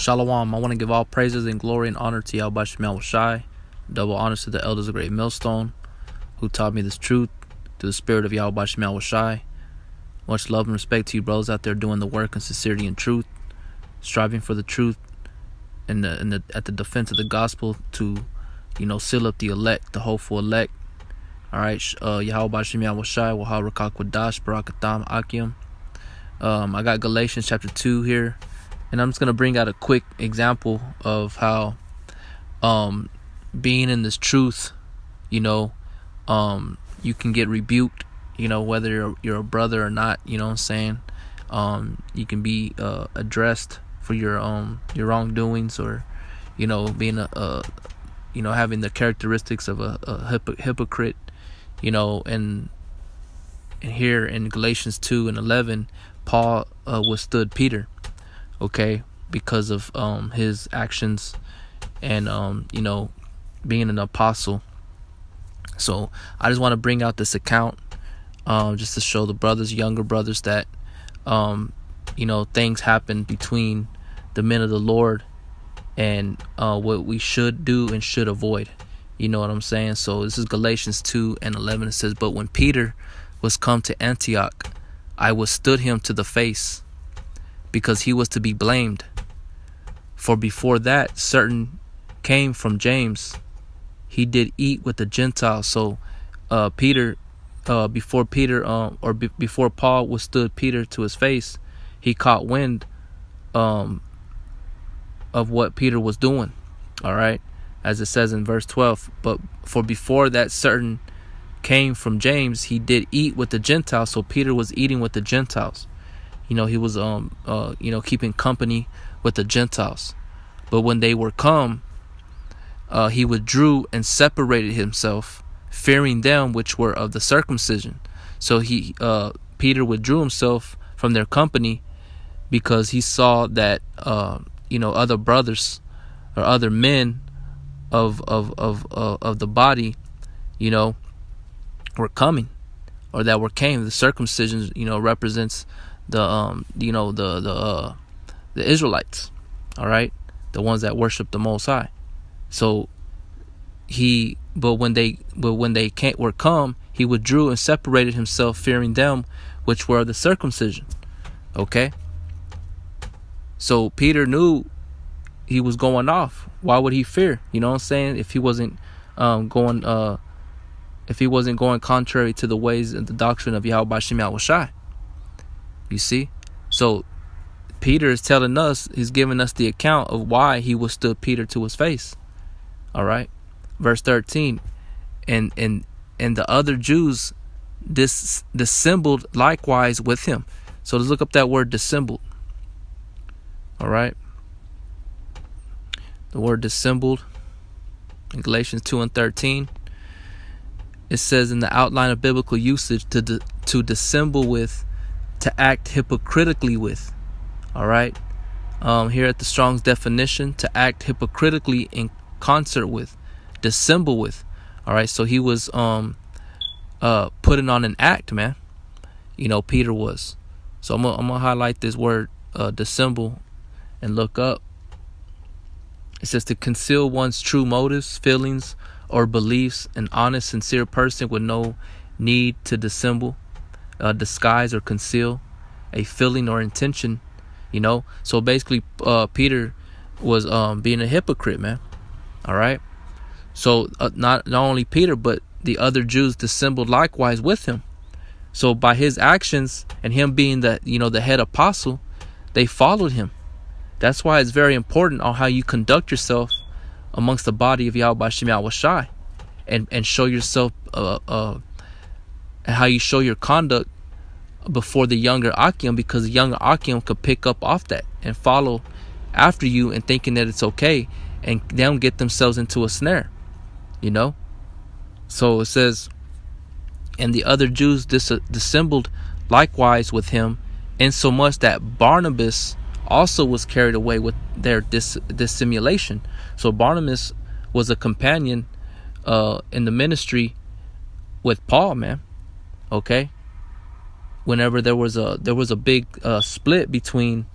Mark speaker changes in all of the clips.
Speaker 1: Shalom. I want to give all praises and glory and honor to Yahweh Shemel Shai. Double honors to the elders of Great Millstone, who taught me this truth through the spirit of Yahweh Shemel Shai. Much love and respect to you brothers out there doing the work in sincerity and truth, striving for the truth and at the defense of the gospel to, seal up the elect, the hopeful elect. All right, Yahweh Shemel Shai, Wahal Rakak Wadash, Barakatam Akim. I got Galatians chapter 2 here. And I'm just going to bring out a quick example of how being in this truth, you can get rebuked, whether you're a brother or not, you know what I'm saying? You can be addressed for your wrongdoings, or, being having the characteristics of a hypocrite, and here in Galatians 2:11, Paul withstood Peter. Okay, because of his actions and being an apostle. So I just want to bring out this account just to show the brothers, younger brothers, that things happen between the men of the Lord and what we should do and should avoid. You know what I'm saying? So this is Galatians 2:11. It says, "But when Peter was come to Antioch, I withstood him to the face, because he was to be blamed. For before that certain came from James, he did eat with the Gentiles." So before Paul withstood Peter to his face, he caught wind of what Peter was doing. All right, as it says in verse 12, "But for before that certain came from James, he did eat with the Gentiles." So Peter was eating with the Gentiles. He was keeping company with the Gentiles. But when they were come, he withdrew and separated himself, fearing them which were of the circumcision. So Peter withdrew himself from their company because he saw that other brothers or other men of the body, were coming, or that came. The circumcision, represents the Israelites, all right, the ones that worship the Most High. So but when they were come, he withdrew and separated himself, fearing them which were of the circumcision. Okay, so Peter knew he was going off. Why would he fear? You know what I'm saying? If he wasn't going contrary to the ways and the doctrine of Yahweh Shemel Shai. You see? So Peter is telling us, he's giving us the account of why he withstood Peter to his face. All right. Verse 13. And the other Jews dissembled likewise with him. So let's look up that word dissembled. All right. The word dissembled in Galatians 2:13. It says in the outline of biblical usage to dissemble with, to act hypocritically with. All right. Here at the Strong's definition, to act hypocritically in concert with, dissemble with. All right. So he was putting on an act, man. Peter was. So I'm gonna highlight this word dissemble and look up. It says to conceal one's true motives, feelings, or beliefs. An honest, sincere person with no need to dissemble, disguise, or conceal a feeling or intention. So basically Peter was being a hypocrite, man. All right. So not only Peter, but the other Jews dissembled likewise with him. So by his actions and him being the head apostle, they followed him. That's why it's very important on how you conduct yourself amongst the body of Yahweh Shemel Shai, and show yourself how you show your conduct before the younger Akim, because the younger Akim could pick up off that and follow after you and thinking that it's okay, and them get themselves into a snare. So it says, and the other Jews dissembled likewise with him, insomuch that Barnabas also was carried away with their dissimulation. So Barnabas was a companion in the ministry with Paul, man. Okay. Whenever there was a big split between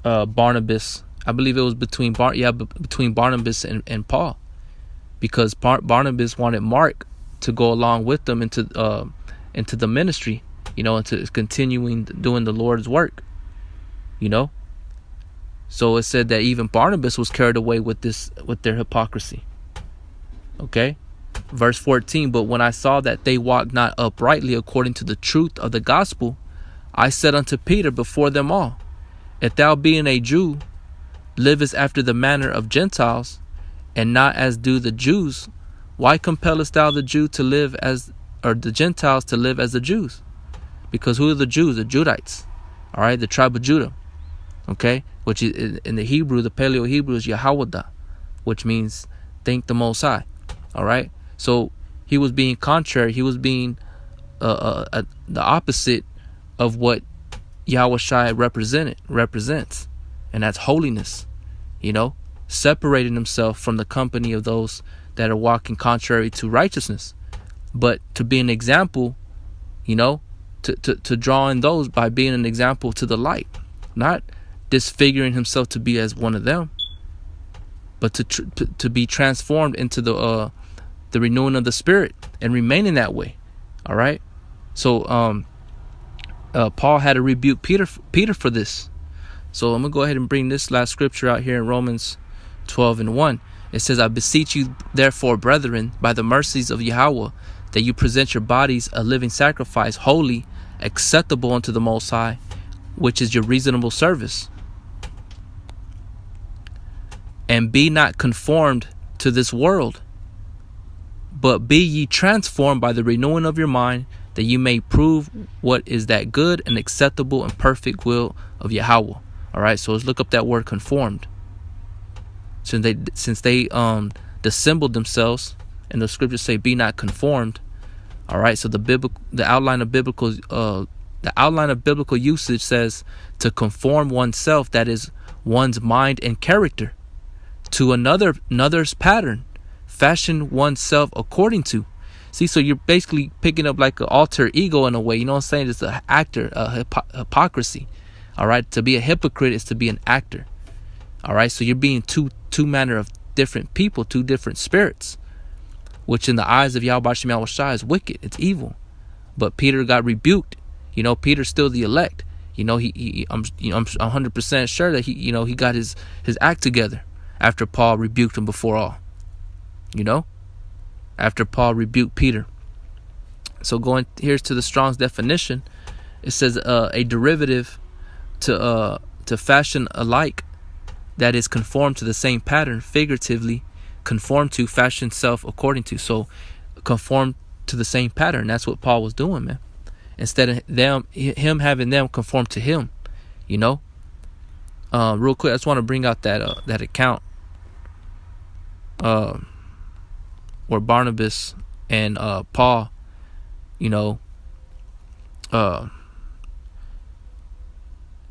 Speaker 1: Barnabas. I believe it was between Barnabas and Paul, because Barnabas wanted Mark to go along with them into the ministry, into continuing doing the Lord's work, So it said that even Barnabas was carried away with their hypocrisy. Okay, verse 14. But when I saw that they walked not uprightly according to the truth of the gospel, I said unto Peter before them all, if thou being a Jew livest after the manner of Gentiles, and not as do the Jews, why compellest thou the Jew to live or the Gentiles to live as the Jews? Because who are the Jews? The Judites, all right, the tribe of Judah, okay, which is in the Hebrew, the Paleo Hebrew is Yahawada, which means thank the Most High, all right. So he was being contrary. He was being the opposite of what Yahushua represents, and that's holiness, separating himself from the company of those that are walking contrary to righteousness, but to be an example, to draw in those by being an example to the light, not disfiguring himself to be as one of them, but to be transformed into the renewing of the spirit and remaining that way. All right. So Paul had to rebuke Peter for this. So I'm gonna go ahead and bring this last scripture out here in Romans 12:1. It says, I beseech you therefore, brethren, by the mercies of Yahweh, that you present your bodies a living sacrifice, holy, acceptable unto the Most High, which is your reasonable service. And be not conformed to this world, but be ye transformed by the renewing of your mind, that you may prove what is that good and acceptable and perfect will of Yahweh. All right, so let's look up that word conformed. Since they dissembled themselves, and the scriptures say, "Be not conformed." All right, so the outline of biblical usage says to conform oneself, that is one's mind and character, to another's pattern, fashion oneself according to. See, so you're basically picking up like an alter ego in a way. You know what I'm saying? It's an actor, hypocrisy. All right, to be a hypocrite is to be an actor. All right, so you're being two manner of different people, two different spirits, which in the eyes of Yahweh Shem Yahushua is wicked. It's evil. But Peter got rebuked. Peter's still the elect. I'm 100% sure that he got his act together after Paul rebuked him before all. After Paul rebuked Peter. So here's to the Strong's definition. It says a derivative to fashion alike, that is conformed to the same pattern, figuratively conform to, fashion self according to. So conform to the same pattern. That's what Paul was doing, man. Instead of him having them conform to him, real quick, I just want to bring out that account where Barnabas and Paul,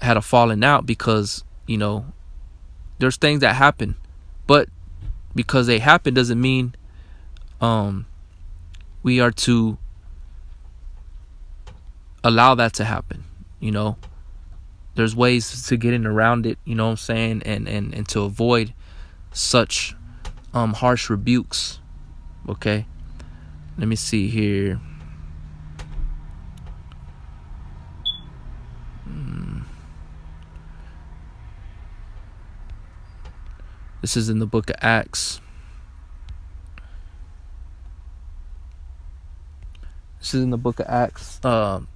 Speaker 1: had a falling out because there's things that happen, but because they happen doesn't mean we are to allow that to happen. There's ways to get in around it, you know what I'm saying, and to avoid such harsh rebukes. Okay, let me see here. This is in the book of Acts.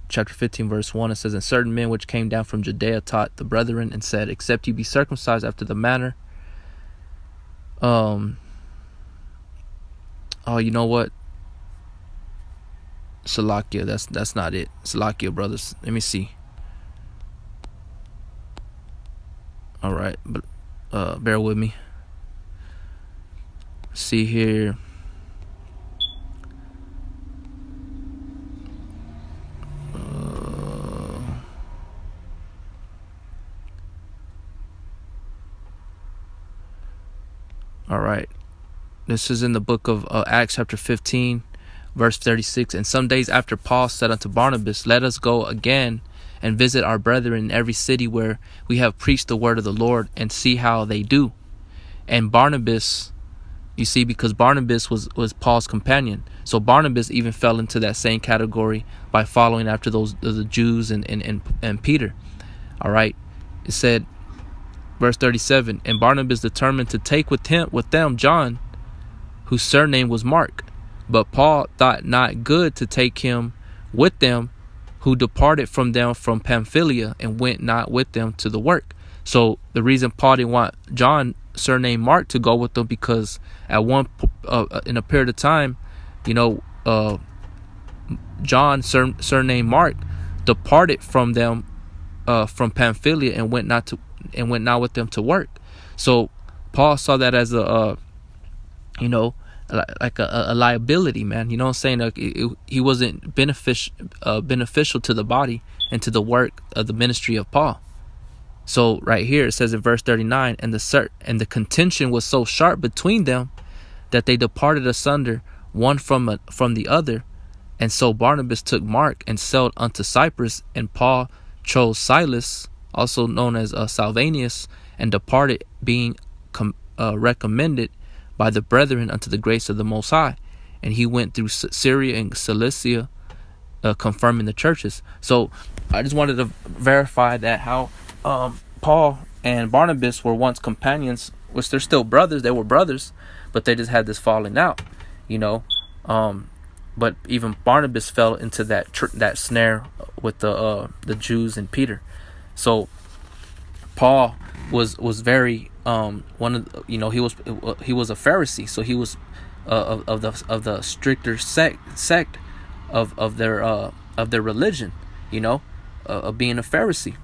Speaker 1: Chapter 15, verse 1. It says, and certain men which came down from Judea taught the brethren and said, except you be circumcised after the manner. Oh, you know what? Salakia, that's not it. Salakia, brothers. Let me see. All right, but bear with me. See here. All right. This is in the book of Acts chapter 15, verse 36. And some days after Paul said unto Barnabas, let us go again and visit our brethren in every city where we have preached the word of the Lord, and see how they do. And Barnabas, you see, because Barnabas was Paul's companion, so Barnabas even fell into that same category by following after the Jews and Peter. All right, it said, verse 37, and Barnabas determined to take with them John, whose surname was Mark. But Paul thought not good to take him with them, who departed from them from Pamphylia, and went not with them to the work. So the reason Paul didn't want John, surname Mark, to go with them, because at in a period of time, John, surname Mark, departed from them from Pamphylia, and went not with them to work. So Paul saw that as like a liability, man. You know what I'm saying? Like he wasn't beneficial to the body and to the work of the ministry of Paul. So right here it says in verse 39, and the contention was so sharp between them that they departed asunder one from the other. And so Barnabas took Mark and sailed unto Cyprus, and Paul chose Silas, also known as Salvanius, and departed, being recommended by the brethren unto the grace of the Most High. And he went through Syria and Cilicia, confirming the churches. So I just wanted to verify that how Paul and Barnabas were once companions, which they're still brothers. They were brothers, but they just had this falling out, but even Barnabas fell into that snare with the Jews and Peter. So Paul was very one of he was a Pharisee, so he was of the stricter sect of their religion, of being a Pharisee.